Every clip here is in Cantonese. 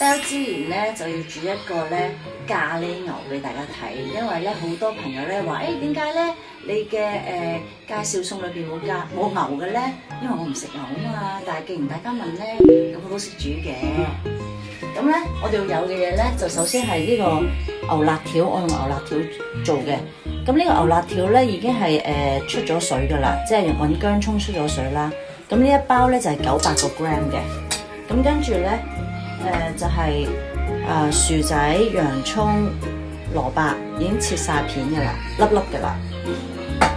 包之前咧就要煮一個咧咖喱牛俾大家睇，因為咧好多朋友咧話點解咧你嘅介紹餸裏邊冇牛嘅咧？因為我唔食牛啊嘛。但係既然大家問咧，咁我都識煮嘅。咁咧我哋要有嘅嘢咧，就首先係呢個牛辣條，我用牛辣條做嘅。咁呢個牛辣條咧已經係出咗水㗎啦，即係揾薑葱出咗水啦。咁呢一包咧就係900個 gram 嘅。咁跟住咧就係薯仔、洋葱、蘿蔔已經切晒片㗎啦，粒粒㗎啦。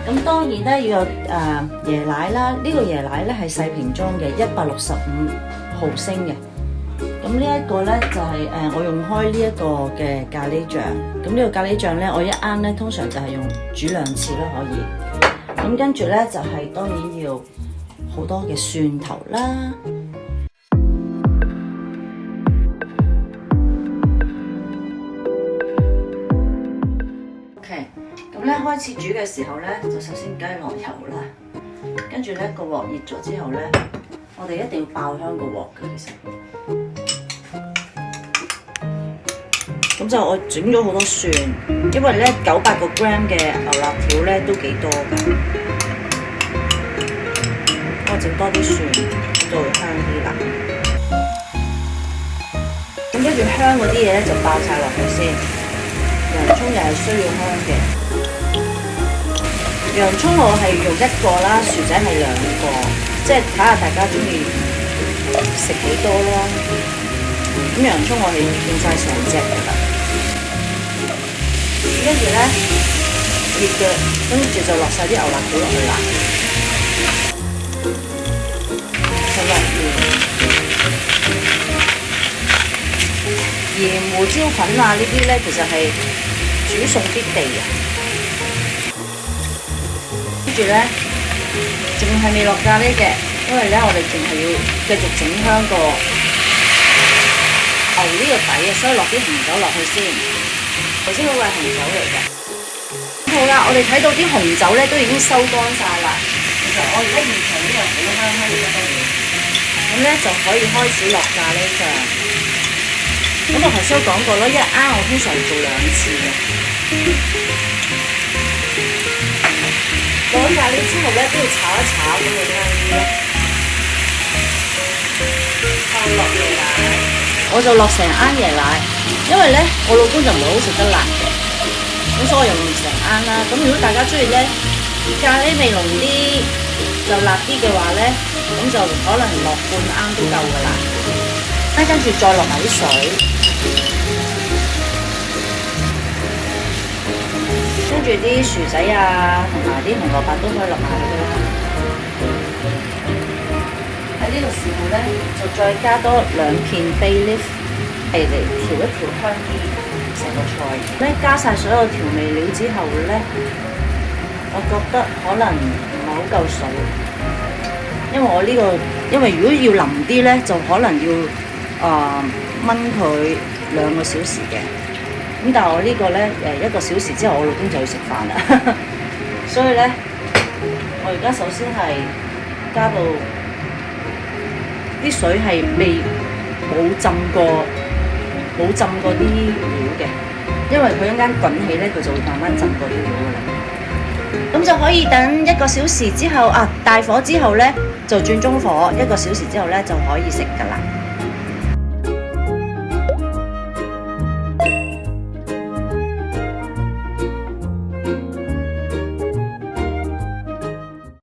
咁當然咧要有椰奶啦，呢個椰奶咧係細瓶裝嘅，165毫升嘅。咁呢一個咧就係我用開呢一個嘅咖喱醬。咁呢個咖喱醬咧，我一啱咧通常就係用煮2次啦，可以。咁跟住咧就係當然要好多嘅蒜頭啦。OK， 咁咧開始煮嘅時候咧，就首先梗係落油啦。跟住咧個鑊熱咗之後咧，我哋一定要爆香個鑊嘅，其實。咁就我整咗好多蒜，因為咧900個 gram 嘅牛辣條咧都幾多㗎，我整多啲蒜就會香啲啦。咁跟住香嗰啲嘢咧就爆晒落去先，洋葱又係需要香嘅。洋葱我係用1個啦，薯仔係2個，即係睇下大家中意食幾多咯。咁洋葱我係用晒成隻㗎啦。跟住咧熱嘅，跟住就落晒啲牛辣條落去啦，就落鹽、胡椒粉啊呢啲咧，其實係煮餸必備嘅。跟住咧仲係未落咖喱嘅，因為咧我哋仲係要繼續整香個牛呢個底啊，所以落啲紅酒落去先。頭先嗰個係紅酒嚟嘅。好啦，我哋睇到啲紅酒咧都已經收乾晒啦。其實我而家現場呢個好香香嘅不得了。咁咧就可以開始落咖喱醬。咁我頭先都講過咯，一啱我通常做2次嘅。落咖喱之後咧都要炒一炒咁會香啲咯。落椰奶，我就落成罌椰奶，因為咧我老公就唔係好食得辣嘅，咁所以我用成罌啦。咁如果大家中意咧咖喱味濃啲就辣啲嘅話咧，咁就可能落半罌都夠噶啦。跟住再落埋啲水，跟住啲薯仔啊同埋啲紅蘿蔔都可以落埋去噶啦。喺呢個時候咧，就再加多2片 bay leaf 嚟調一調香啲成個菜。咧加晒所有調味料之後咧，我覺得可能唔係好夠水，因為我呢個，因為如果要腍啲咧，就可能要燜佢2個小時嘅。咁但係我呢個咧1個小時之後，我老公就要食飯啦，所以咧我而家首先係加到啲水係冇浸過啲料嘅，因為佢一間滾起咧，佢就會慢慢浸過啲料噶啦。咁就可以等1個小時之後大火之後咧就轉中火，1個小時之後咧就可以食噶啦。